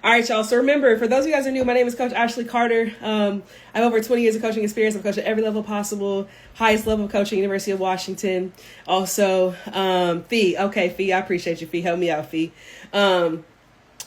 All right, y'all. So remember, for those of you guys who are new, my name is Coach Ashley Carter. I have over 20 years of coaching experience. I've coached at every level possible, highest level of coaching, University of Washington. Also, Fee. Okay, Fee, I appreciate you, Fee. Help me out, Fee. But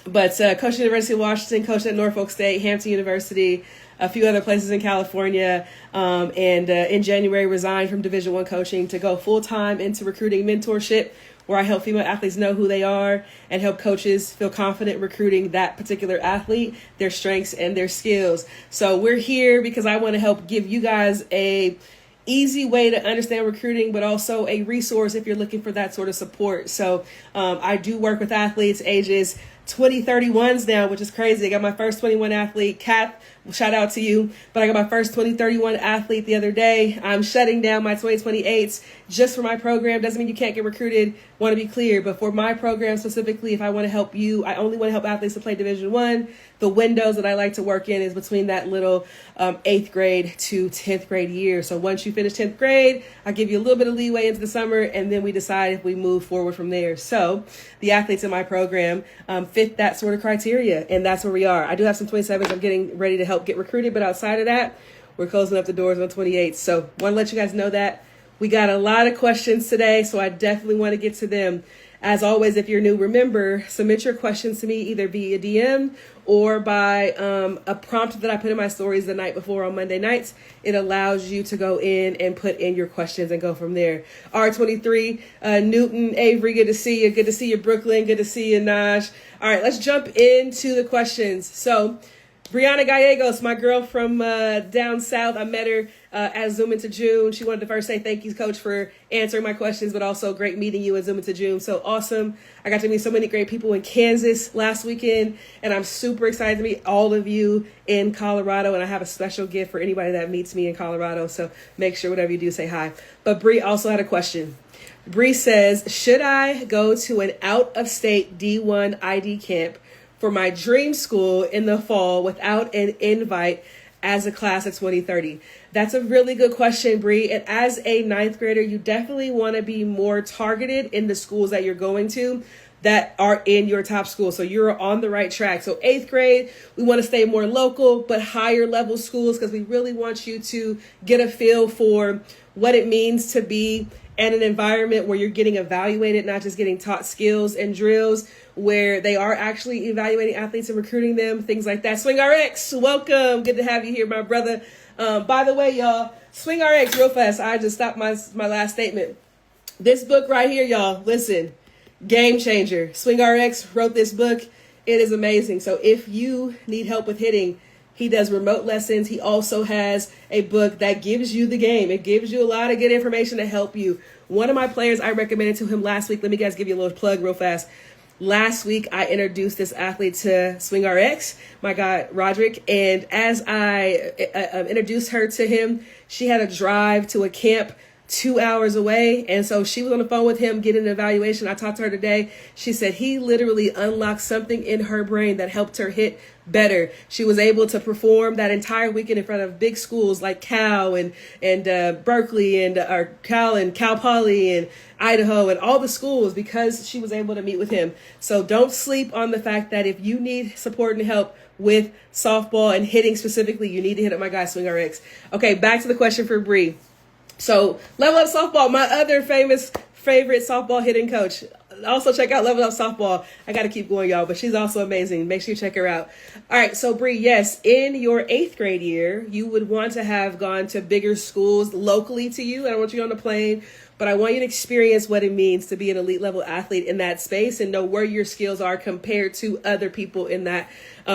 coached at University of Washington, coached at Norfolk State, Hampton University, a few other places in California, and in January resigned from Division I coaching to go full-time into recruiting mentorship, where I help female athletes know who they are and help coaches feel confident recruiting that particular athlete, their strengths and their skills. So we're here because I want to help give you guys a easy way to understand recruiting, but also a resource if you're looking for that sort of support. So I do work with athletes ages 20, 31s now, which is crazy. I got my first 21 athlete, Kath, shout out to you. But I got my first 2031 athlete the other day. I'm shutting down my 2028s just for my program. Doesn't mean you can't get recruited. Want to be clear. But for my program specifically, if I want to help you, I only want to help athletes to play Division I. The windows that I like to work in is between that little 8th grade to 10th grade year. So once you finish 10th grade, I give you a little bit of leeway into the summer, and then we decide if we move forward from there. So the athletes in my program fit that sort of criteria, and that's where we are. I do have some 27s I'm getting ready to help get recruited, but outside of that, we're closing up the doors on 28. So want to let you guys know that. We got a lot of questions today, so I definitely want to get to them. As always, if you're new, remember, submit your questions to me either via DM or by a prompt that I put in my stories the night before on Monday nights. It allows you to go in and put in your questions and go from there. R23, Newton, Avery, good to see you. Good to see you, Brooklyn. Good to see you, Naj. All right, let's jump into the questions. So Brianna Gallegos, my girl from down south, I met her at Zoom into June. She wanted to first say thank you, Coach, for answering my questions, but also great meeting you at Zoom into June. So awesome. I got to meet so many great people in Kansas last weekend, and I'm super excited to meet all of you in Colorado, and I have a special gift for anybody that meets me in Colorado, so make sure whatever you do, say hi. But Bree also had a question. Bree says, should I go to an out-of-state D1 ID camp for my dream school in the fall without an invite as a class of 2030? That's a really good question, Bree. And as a 9th grader, you definitely want to be more targeted in the schools that you're going to that are in your top school. So you're on the right track. So 8th grade, we want to stay more local, but higher level schools, because we really want you to get a feel for what it means to be in an environment where you're getting evaluated, not just getting taught skills and drills, where they are actually evaluating athletes and recruiting them, things like that. Swing RX, welcome. Good to have you here, my brother. By the way, y'all, Swing RX, real fast. I just stopped my last statement. This book right here, y'all, listen, game changer. Swing RX wrote this book. It is amazing. So if you need help with hitting, he does remote lessons. He also has a book that gives you the game. It gives you a lot of good information to help you. One of my players, I recommended to him last week. Let me guys give you a little plug real fast. Last week, I introduced this athlete to Swing RX, my guy, Roderick. And as I introduced her to him, she had a drive to a camp 2 hours away. And so she was on the phone with him getting an evaluation. I talked to her today. She said he literally unlocked something in her brain that helped her hit better. She was able to perform that entire weekend in front of big schools like Cal and Berkeley and Cal Poly and Idaho and all the schools, because she was able to meet with him. So don't sleep on the fact that if you need support and help with softball and hitting specifically, you need to hit up my guy, Swing RX. Okay, back to the question for Bree. So Level Up Softball, my other favorite softball hitting coach. Also check out Level Up Softball. I got to keep going, y'all, but she's also amazing. Make sure you check her out. All right, so Bree, yes, in your 8th grade year, you would want to have gone to bigger schools locally to you. I don't want you on the plane, but I want you to experience what it means to be an elite level athlete in that space and know where your skills are compared to other people in that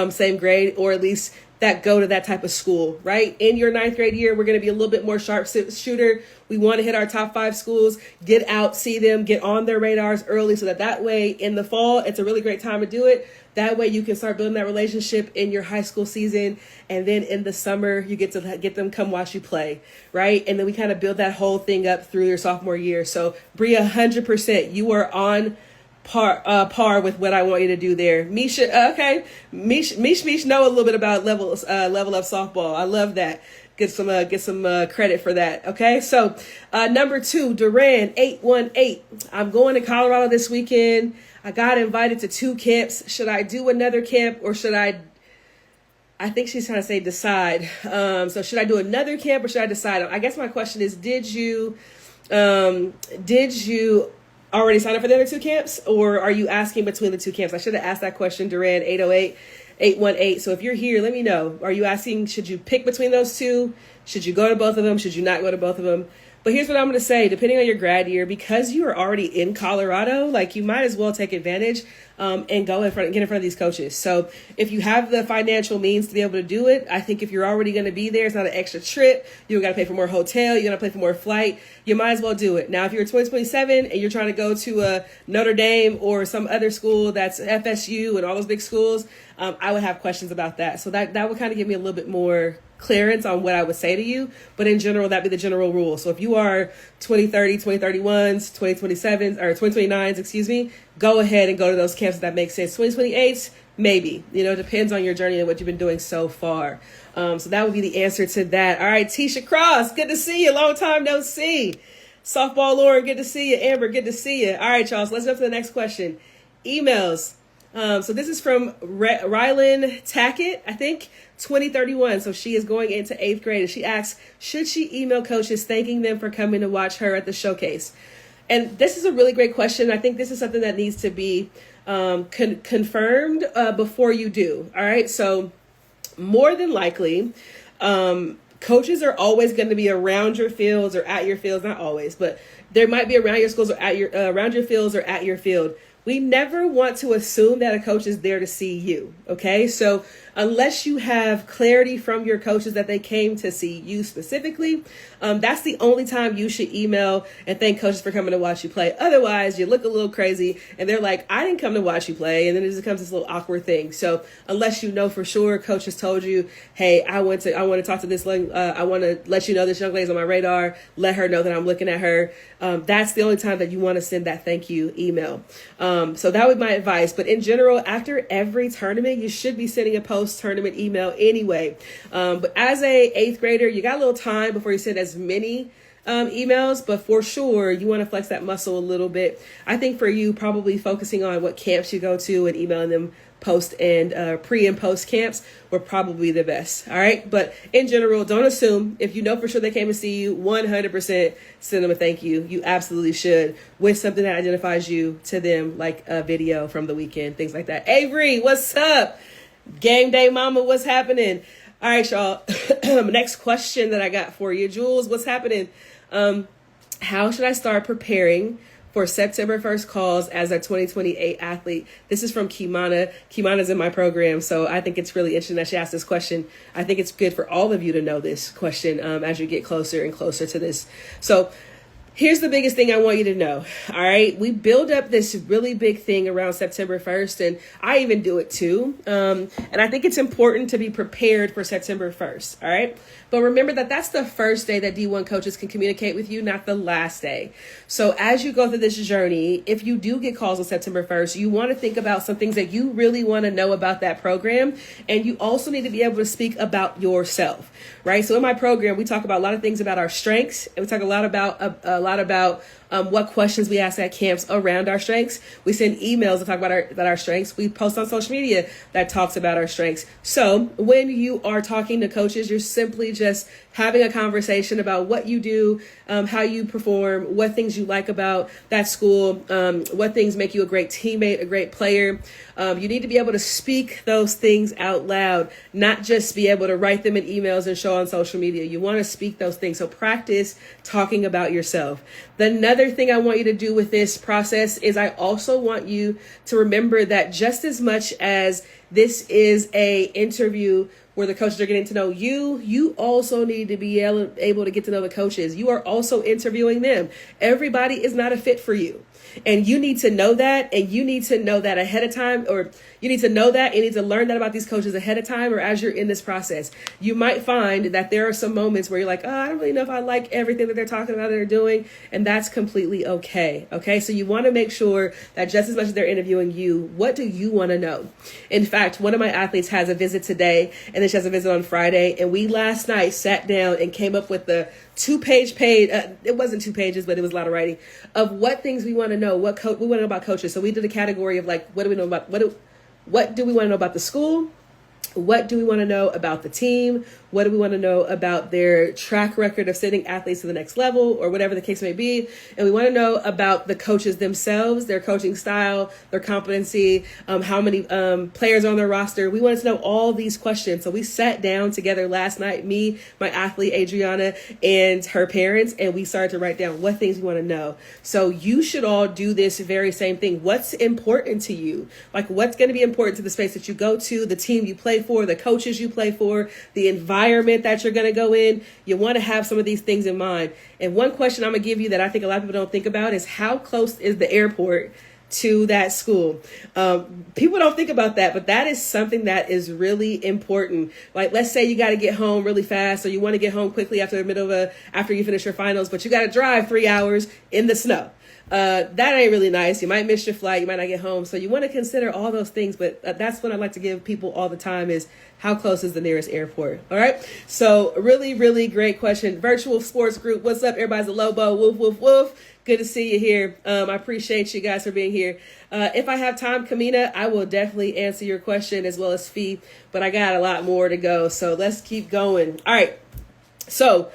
same grade, or at least that go to that type of school, right? In your 9th grade year, we're going to be a little bit more sharp shooter. We want to hit our top 5 schools, get out, see them, get on their radars early, so that way in the fall, it's a really great time to do it. That way you can start building that relationship in your high school season. And then in the summer, you get to get them come watch you play, right? And then we kind of build that whole thing up through your sophomore year. So Bria, 100%, you are on par with what I want you to do there. Misha, okay. Mish know a little bit about level up softball. I love that. Get some credit for that. Okay. So, number 2, Duran 818. I'm going to Colorado this weekend. I got invited to 2 camps. Should I do another camp or should I think she's trying to say decide. So should I do another camp or should I decide? I guess my question is, did you already sign up for the other 2 camps, or are you asking between the 2 camps? I should have asked that question, Duran 808-818. So if you're here, let me know. Are you asking, should you pick between those 2? Should you go to both of them? Should you not go to both of them? But here's what I'm going to say. Depending on your grad year, because you are already in Colorado, like, you might as well take advantage and get in front of these coaches. So if you have the financial means to be able to do it, I think if you're already going to be there, it's not an extra trip. You don't got to pay for more hotel. You got to pay for more flight. You might as well do it. Now, if you're 2027 and you're trying to go to a Notre Dame or some other school that's FSU and all those big schools, I would have questions about that. So that would kind of give me a little bit more clearance on what I would say to you. But in general, that'd be the general rule. So if you are 2030, 2031s, 2027s, or 2029s, go ahead and go to those camps if that makes sense. 2028s, maybe. It depends on your journey and what you've been doing so far. So that would be the answer to that. All right, Tisha Cross, good to see you. Long time no see. Softball Lauren, good to see you. Amber, good to see you. All right, y'all, so let's go to the next question. Emails. So this is from Rylan Tackett, I think, 2031. So she is going into 8th grade, and she asks, should she email coaches thanking them for coming to watch her at the showcase? And this is a really great question. I think this is something that needs to be confirmed before you do. All right. So more than likely, coaches are always going to be around your fields or at your fields. Not always, but there might be around your schools or at your around your fields or at your field. We never want to assume that a coach is there to see you, okay? So unless you have clarity from your coaches that they came to see you specifically, that's the only time you should email and thank coaches for coming to watch you play. Otherwise, you look a little crazy and they're like, I didn't come to watch you play. And then it just becomes this little awkward thing. So unless you know for sure, coach has told you, hey, I want to talk to this, I want to let you know this young lady's on my radar, let her know that I'm looking at her. That's the only time that you want to send that thank you email. So that would be my advice. But in general, after every tournament, you should be sending a post-tournament email anyway. But as a 8th grader, you got a little time before you send as many emails, but for sure, you want to flex that muscle a little bit. I think for you, probably focusing on what camps you go to and emailing them post and pre and post camps were probably the best. All right. But in general, don't assume. If you know for sure they came to see you, 100% send them a thank you. You absolutely should, with something that identifies you to them, like a video from the weekend, things like that. Avery, what's up? Game day mama, what's happening? All right, y'all. Next question that I got for you. Jules, what's happening? How should I start preparing for September 1st calls as a 2028 athlete? This is from Kimana. Kimana's in my program, so I think it's really interesting that she asked this question. I think it's good for all of you to know this question as you get closer and closer to this. So here's the biggest thing I want you to know. All right. We build up this really big thing around September 1st, and I even do it too. And I think it's important to be prepared for September 1st. All right. But remember that that's the first day that D1 coaches can communicate with you, not the last day. So as you go through this journey, if you do get calls on September 1st, you want to think about some things that you really want to know about that program. And you also need to be able to speak about yourself, right? So in my program, we talk about a lot of things about our strengths, and we talk a lot about what questions we ask at camps around our strengths. We send emails that talk about our strengths. We post on social media that talks about our strengths. So when you are talking to coaches, you're simply just having a conversation about what you do, how you perform, what things you like about that school, what things make you a great teammate, a great player. You need to be able to speak those things out loud, not just be able to write them in emails and show on social media. You want to speak those things. So practice talking about yourself. Another thing I want you to do with this process is I also want you to remember that just as much as this is a interview where the coaches are getting to know you, you also need to be able to get to know the coaches. You are also interviewing them. Everybody is not a fit for you. And you need to know that, and you need to know that ahead of time, or you need to know that and you need to learn that about these coaches ahead of time or as you're in this process. You might find that there are some moments where you're like, I don't really know if I like everything that they're talking about, that they're doing, and that's completely okay. Okay, so you want to make sure that just as much as they're interviewing you, what do you want to know? In fact, fact, one of my athletes has a visit today, and then she has a visit on Friday. And we last night sat down and came up with the two-page page. It wasn't 2 pages, but it was a lot of writing of what things we want to know, what we want to know about coaches. So we did a category of like, what do we know about, what do we want to know about the school? What do we want to know about the team? What do we want to know about their track record of sending athletes to the next level, or whatever the case may be? And we want to know about the coaches themselves, their coaching style, their competency, how many players are on their roster. We wanted to know all these questions. So we sat down together last night, me, my athlete, Adriana, and her parents, and we started to write down what things we want to know. So you should all do this very same thing. What's important to you? Like, what's going to be important to the space that you go to, the team you play for, the coaches you play for, the environment that you're going to go in. You want to have some of these things in mind. And one question I'm going to give you that I think a lot of people don't think about is, how close is the airport to that school? People don't think about that, but that is something that is really important. Like, let's say you got to get home really fast, or you want to get home quickly after you finish your finals, but you got to drive 3 hours in the snow. That ain't really nice. You might miss your flight. You might not get home. So you want to consider all those things. But that's what I like to give people all the time is, how close is the nearest airport? All right. So really, really great question. Virtual sports group. What's up? Everybody's a Lobo. Woof, woof, woof. Good to see you here. I appreciate you guys for being here. If I have time, Kamina, I will definitely answer your question, as well as Fee. But I got a lot more to go. So let's keep going. All right. So,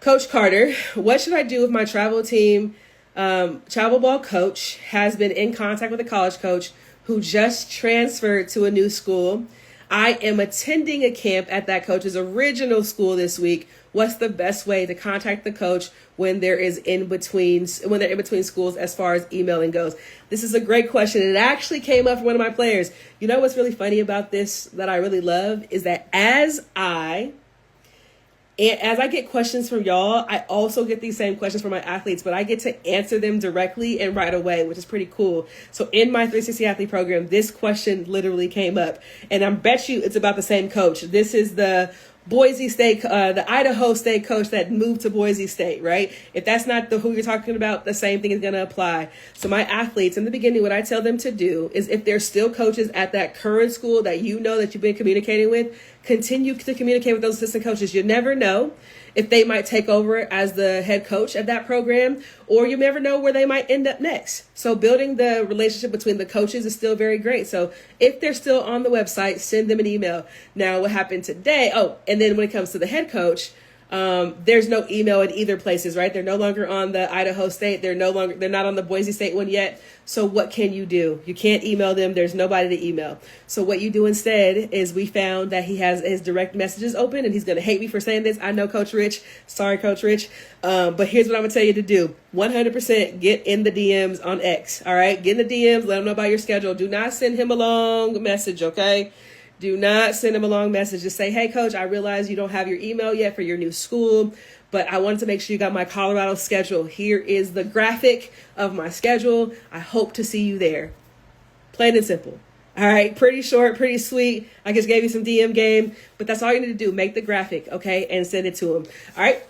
Coach Carter, what should I do with my travel team? Travel ball coach has been in contact with a college coach who just transferred to a new school. I am attending a camp at that coach's original school this week. What's the best way to contact the coach when they're in between schools as far as emailing goes? This is a great question. It actually came up from one of my players. You know what's really funny about this that I really love is that as I get questions from y'all, I also get these same questions from my athletes, but I get to answer them directly and right away, which is pretty cool. So in my 360 athlete program, this question literally came up, and I bet you it's about the same coach. This is the Boise State, the Idaho State coach that moved to Boise State, right? If that's not who you're talking about, the same thing is going to apply. So my athletes, in the beginning, what I tell them to do is, if they're still coaches at that current school that you know that you've been communicating with, continue to communicate with those assistant coaches. You never know if they might take over as the head coach of that program, or you never know where they might end up next. So building the relationship between the coaches is still very great. So if they're still on the website, send them an email. Now, what happened today? Oh, and then when it comes to the head coach, there's no email in either places, right? They're no longer on the Idaho State. They're not on the Boise State one yet. So what can you do? You can't email them. There's nobody to email. So what you do instead is, we found that he has his direct messages open, and he's going to hate me for saying this. I know, Coach Rich. Sorry, Coach Rich. But here's what I'm going to tell you to do. 100% get in the DMs on X. All right. Get in the DMs. Let him know about your schedule. Do not send him a long message. Okay. Do not send him a long message. Just say, hey, coach, I realize you don't have your email yet for your new school, but I wanted to make sure you got my Colorado schedule. Here is the graphic of my schedule. I hope to see you there. Plain and simple. All right. Pretty short, pretty sweet. I just gave you some DM game, but that's all you need to do. Make the graphic, okay, and send it to him. All right.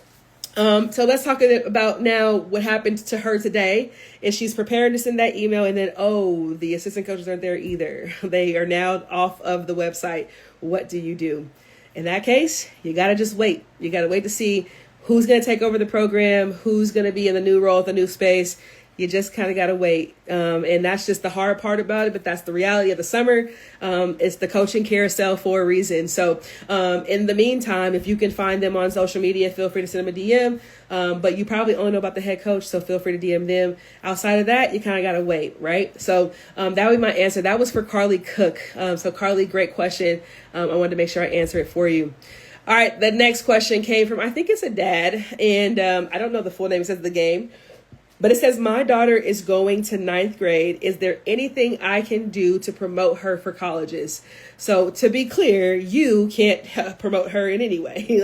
So let's talk about now what happened to her today. Is she's preparing to send that email, and then, the assistant coaches aren't there either. They are now off of the website. What do you do? In that case, you got to just wait. You got to wait to see who's going to take over the program, who's going to be in the new role, the new space. You just kind of got to wait. And that's just the hard part about it, but that's the reality of the summer. It's the coaching carousel for a reason. So in the meantime, if you can find them on social media, feel free to send them a DM. But you probably only know about the head coach, so feel free to DM them. Outside of that, you kind of got to wait, right? So that would be my answer. That was for Carly Cook. So Carly, great question. I wanted to make sure I answer it for you. All right, the next question came from, I think it's a dad, and I don't know the full name. It says the game. But it says, my daughter is going to 9th grade. Is there anything I can do to promote her for colleges? So to be clear, you can't promote her in any way.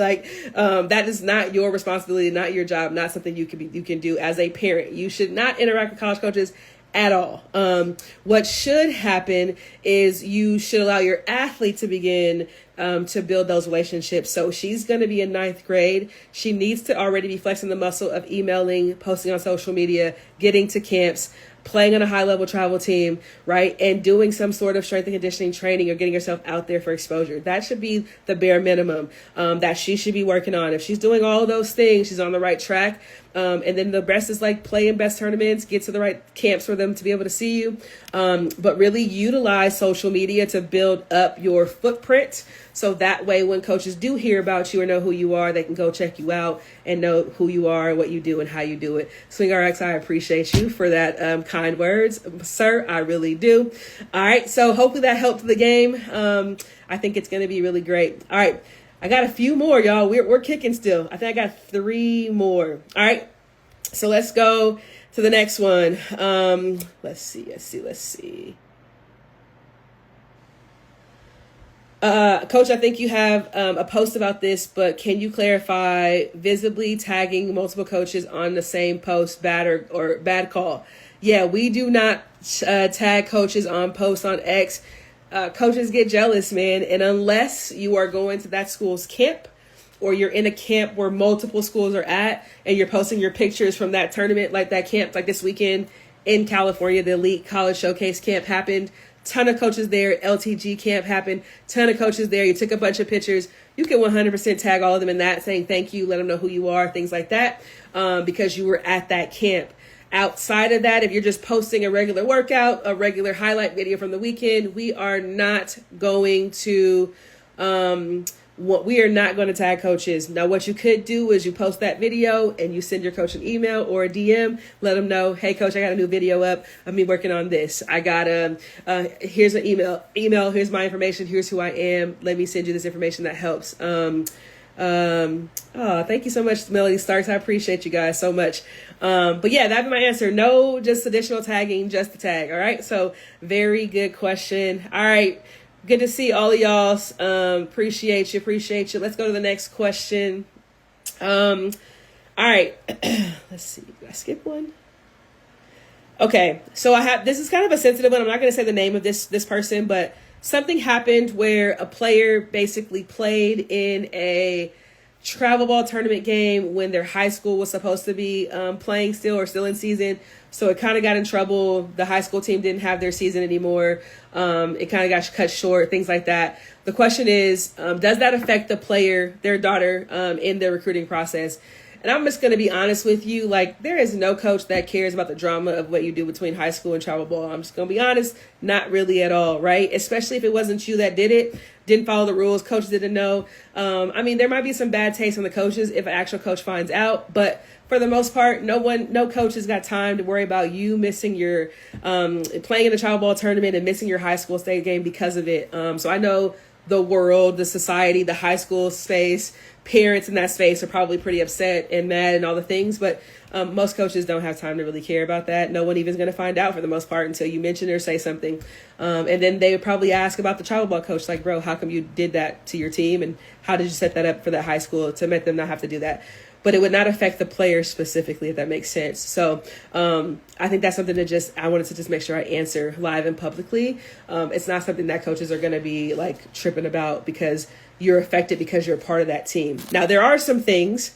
That is not your responsibility, not your job, not something you can do as a parent. You should not interact with college coaches at all. What should happen is you should allow your athlete to begin to build those relationships. So she's going to be in 9th grade. She needs to already be flexing the muscle of emailing, posting on social media, getting to camps. playing on a high level travel team, right? And doing some sort of strength and conditioning training or getting yourself out there for exposure. That should be the bare minimum that she should be working on. If she's doing all of those things, she's on the right track. And then the rest is like play in best tournaments, get to the right camps for them to be able to see you. But really utilize social media to build up your footprint. So that way, when coaches do hear about you or know who you are, they can go check you out and know who you are, what you do, and how you do it. SwingRx, I appreciate you for that kind words, sir. I really do. All right. So hopefully that helped the game. I think it's going to be really great. All right. I got a few more, y'all. We're kicking still. I think I got 3 more. All right. So let's go to the next one. Let's see. Coach, I think you have a post about this, but can you clarify visibly tagging multiple coaches on the same post, bad or bad call? Yeah, we do not tag coaches on posts on X. Coaches get jealous, man. And unless you are going to that school's camp or you're in a camp where multiple schools are at and you're posting your pictures from that tournament, like that camp, like this weekend in California, the Elite College Showcase Camp happened. Ton of coaches there. LTG camp happened. Ton of coaches there. You took a bunch of pictures. You can 100% tag all of them in that, saying thank you, let them know who you are, things like that, because you were at that camp. Outside of that, if you're just posting a regular workout, a regular highlight video from the weekend, we are not going to tag coaches. Now, what you could do is you post that video and you send your coach an email or a DM, let them know, hey coach, I got a new video up of me working on this. I got here's an email, here's my information, here's who I am. Let me send you this information that helps. Thank you so much, Melody Starks. I appreciate you guys so much. But yeah, that'd be my answer. No, just additional tagging, just the tag. All right. So very good question. All right. Good to see all of y'all. Appreciate you. Let's go to the next question. All right. Let's see. Did I skip one? Okay. So this is kind of a sensitive one. I'm not going to say the name of this person, but something happened where a player basically played in a travel ball tournament game when their high school was supposed to be playing still or still in season. So it kind of got in trouble. The high school team didn't have their season anymore. It kind of got cut short, things like that. The question is, does that affect the player, their daughter, in their recruiting process? And I'm just going to be honest with you. Like, there is no coach that cares about the drama of what you do between high school and travel ball. I'm just going to be honest. Not really at all, right? Especially if it wasn't you that did it, didn't follow the rules, coaches didn't know. I mean, there might be some bad taste on the coaches if an actual coach finds out. But for the most part, no coach has got time to worry about you missing your playing in a travel ball tournament and missing your high school state game because of it. So I know the world, the society, the high school space, parents in that space are probably pretty upset and mad and all the things, but most coaches don't have time to really care about that. No one even is going to find out for the most part until you mention or say something. And then they would probably ask about the travel ball coach, like, bro, how come you did that to your team? And how did you set that up for that high school to make them not have to do that? But it would not affect the players specifically, if that makes sense. So I think that's something I wanted to just make sure I answer live and publicly. It's not something that coaches are going to be like tripping about because you're affected because you're a part of that team. Now, there are some things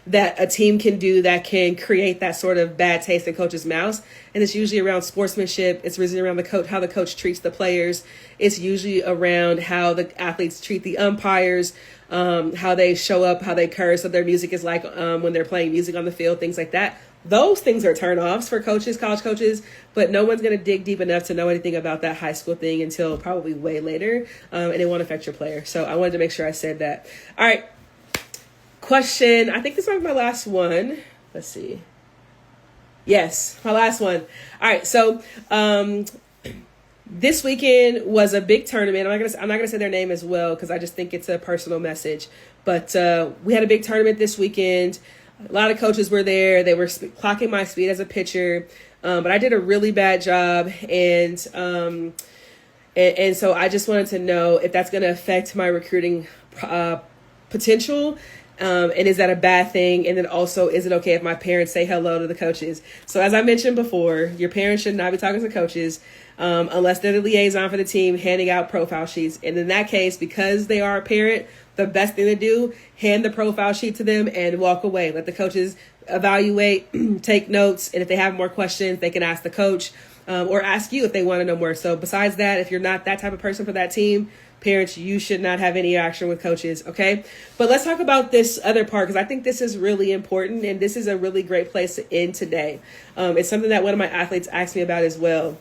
that a team can do that can create that sort of bad taste in coaches' mouths. And it's usually around sportsmanship. It's usually around the coach, how the coach treats the players. It's usually around how the athletes treat the umpires, how they show up, how they curse, what their music is like when they're playing music on the field, things like that. Those things are turn-offs for coaches, college coaches, but no one's going to dig deep enough to know anything about that high school thing until probably way later, and it won't affect your player. So I wanted to make sure I said that. All right. Question. I think this might be my last one. Let's see. Yes, my last one. All right. So this weekend was a big tournament. I'm not gonna say their name as well because I just think it's a personal message. But we had a big tournament this weekend. A lot of coaches were there. They were clocking my speed as a pitcher, but I did a really bad job, and so I just wanted to know if that's going to affect my recruiting potential. And is that a bad thing? And then also, is it okay if my parents say hello to the coaches? So as I mentioned before, your parents should not be talking to coaches unless they're the liaison for the team handing out profile sheets. And in that case, because they are a parent, the best thing to do, hand the profile sheet to them and walk away. Let the coaches evaluate, take notes, and if they have more questions, they can ask the coach or ask you if they want to know more. So besides that, if you're not that type of person for that team, parents, you should not have any action with coaches, okay? But let's talk about this other part, because I think this is really important, and this is a really great place to end today. It's something that one of my athletes asked me about as well.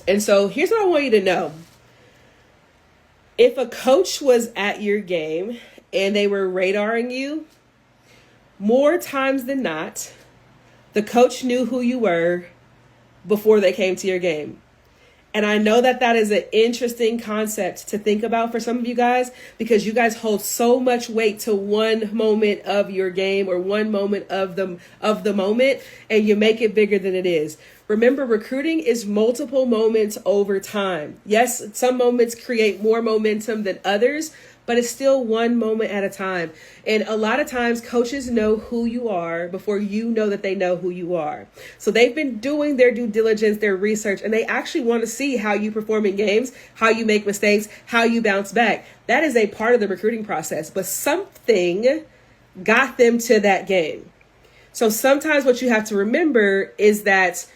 And so here's what I want you to know. If a coach was at your game and they were radaring you, more times than not, the coach knew who you were before they came to your game. And I know that that is an interesting concept to think about for some of you guys, because you guys hold so much weight to one moment of your game or one moment of the moment, and you make it bigger than it is. Remember, recruiting is multiple moments over time. Yes, some moments create more momentum than others, but it's still one moment at a time. And a lot of times coaches know who you are before you know that they know who you are. So they've been doing their due diligence, their research, and they actually want to see how you perform in games, how you make mistakes, how you bounce back. That is a part of the recruiting process, but something got them to that game. So sometimes what you have to remember is that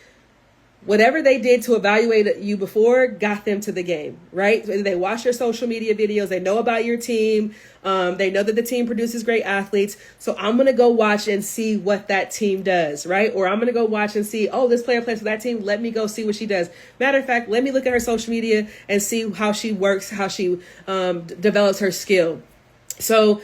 whatever they did to evaluate you before got them to the game, right? They watch your social media videos. They know about your team. They know that the team produces great athletes. So I'm going to go watch and see what that team does, right? Or I'm going to go watch and see, oh, this player plays for that team. Let me go see what she does. Matter of fact, let me look at her social media and see how she works, how she develops her skill. So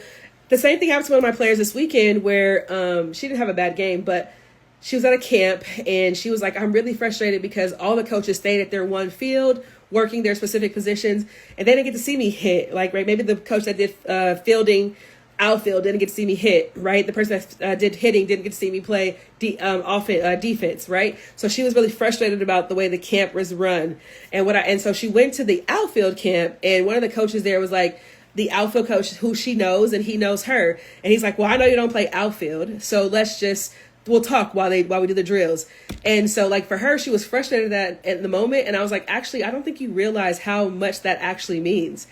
the same thing happened to one of my players this weekend where she didn't have a bad game, but she was at a camp and she was like, I'm really frustrated because all the coaches stayed at their one field working their specific positions and they didn't get to see me hit. Like, right, maybe the coach that did fielding outfield didn't get to see me hit, right? The person that did hitting didn't get to see me play defense, right? So she was really frustrated about the way the camp was run. And so she went to the outfield camp, and one of the coaches there was like, the outfield coach who she knows and he knows her. And he's like, well, I know you don't play outfield, so we'll talk while we do the drills. And so like for her, she was frustrated at the moment. And I was like, actually, I don't think you realize how much that actually means.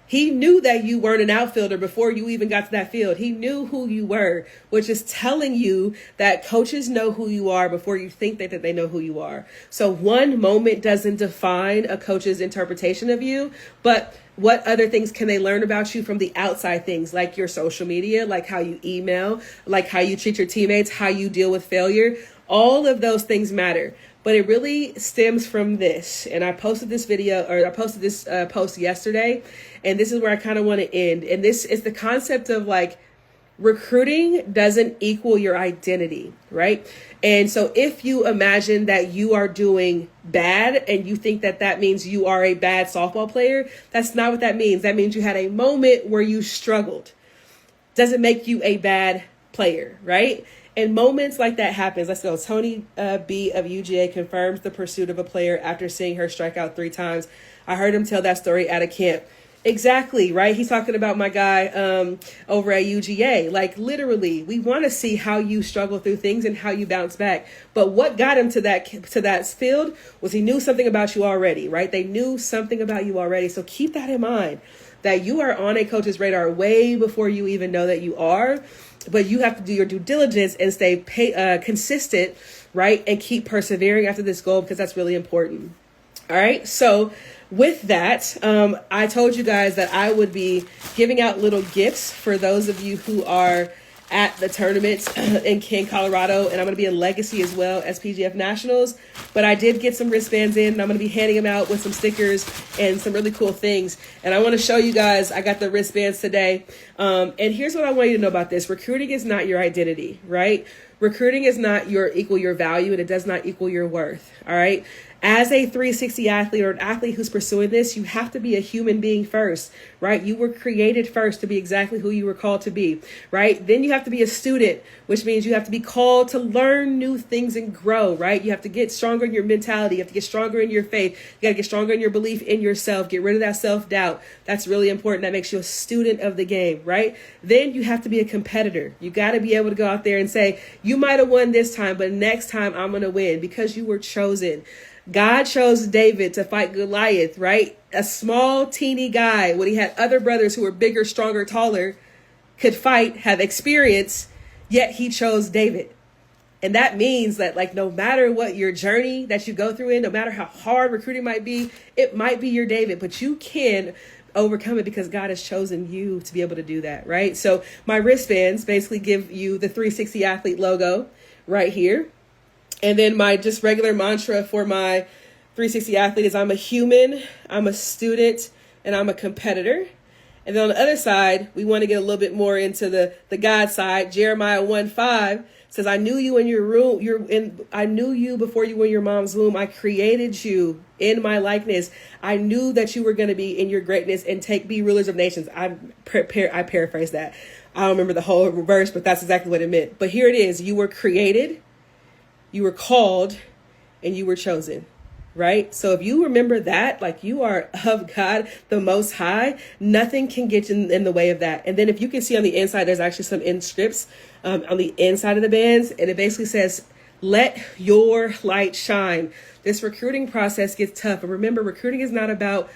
He knew that you weren't an outfielder before you even got to that field. He knew who you were, which is telling you that coaches know who you are before you think that they know who you are. So one moment doesn't define a coach's interpretation of you, but what other things can they learn about you from the outside things, like your social media, like how you email, like how you treat your teammates, how you deal with failure? All of those things matter. But it really stems from this. And I posted this post yesterday, and this is where I kind of want to end. And this is the concept of like, recruiting doesn't equal your identity, right? And so if you imagine that you are doing bad and you think that that means you are a bad softball player, that's not what that means. That means you had a moment where you struggled. Doesn't make you a bad player, right? And moments like that happens. Let's go. Tony B of UGA confirms the pursuit of a player after seeing her strike out 3 times. I heard him tell that story at a camp. Exactly, right? He's talking about my guy over at UGA. Like literally, we want to see how you struggle through things and how you bounce back. But what got him to that field was he knew something about you already, right? They knew something about you already. So keep that in mind, that you are on a coach's radar way before you even know that you are. But you have to do your due diligence and stay consistent, right? And keep persevering after this goal, because that's really important. All right. So with that, I told you guys that I would be giving out little gifts for those of you who are at the tournament in Colorado, and I'm going to be in Legacy as well as PGF Nationals. But I did get some wristbands in, and I'm going to be handing them out with some stickers and some really cool things. And I want to show you guys, I got the wristbands today. And here's what I want you to know about this. Recruiting is not your identity, right? Recruiting is not equal your value, and it does not equal your worth, all right? As a 360 athlete or an athlete who's pursuing this, you have to be a human being first, right? You were created first to be exactly who you were called to be, right? Then you have to be a student, which means you have to be called to learn new things and grow, right? You have to get stronger in your mentality. You have to get stronger in your faith. You got to get stronger in your belief in yourself. Get rid of that self-doubt. That's really important. That makes you a student of the game, right? Then you have to be a competitor. You got to be able to go out there and say, you might have won this time, but next time I'm going to win, because you were chosen. God chose David to fight Goliath, right? A small, teeny guy, when he had other brothers who were bigger, stronger, taller, could fight, have experience, yet he chose David. And that means that like, no matter what your journey that you go through in, no matter how hard recruiting might be, it might be your David, but you can overcome it because God has chosen you to be able to do that, right? So my wristbands basically give you the 360 athlete logo right here. And then my just regular mantra for my 360 athlete is I'm a human, I'm a student, and I'm a competitor. And then on the other side, we want to get a little bit more into the God side. Jeremiah 1:5 says, I knew you in your room. I knew you before you were in your mom's womb. I created you in my likeness. I knew that you were going to be in your greatness and be rulers of nations. I paraphrase that. I don't remember the whole verse, but that's exactly what it meant. But here it is. You were created, you were called, and you were chosen. Right? So if you remember that, like you are of God, the Most High, nothing can get in the way of that. And then if you can see on the inside, there's actually some inscripts on the inside of the bands. And it basically says, let your light shine. This recruiting process gets tough. But remember, recruiting is not about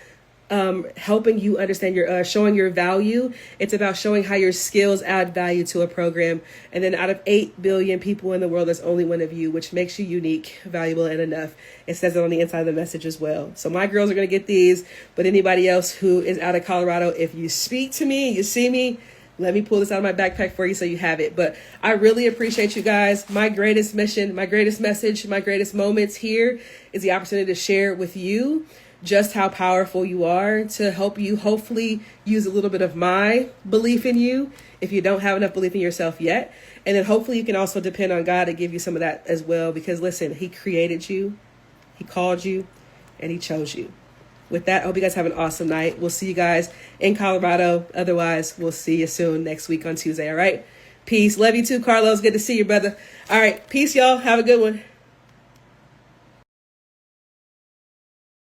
helping you understand showing your value. It's about showing how your skills add value to a program. And then out of 8 billion people in the world, there's only one of you, which makes you unique, valuable, and enough. It says it on the inside of the message as well. So my girls are going to get these, but anybody else who is out of Colorado, if you speak to me, you see me, let me pull this out of my backpack for you so you have it. But I really appreciate you guys. My greatest mission, my greatest message, my greatest moments here is the opportunity to share with you just how powerful you are, to help you hopefully use a little bit of my belief in you if you don't have enough belief in yourself yet. And then hopefully you can also depend on God to give you some of that as well, because listen, he created you, he called you, and he chose you. With that, I hope you guys have an awesome night. We'll see you guys in Colorado. Otherwise, we'll see you soon next week on Tuesday. All right. Peace. Love you too, Carlos. Good to see you, brother. All right. Peace, y'all. Have a good one.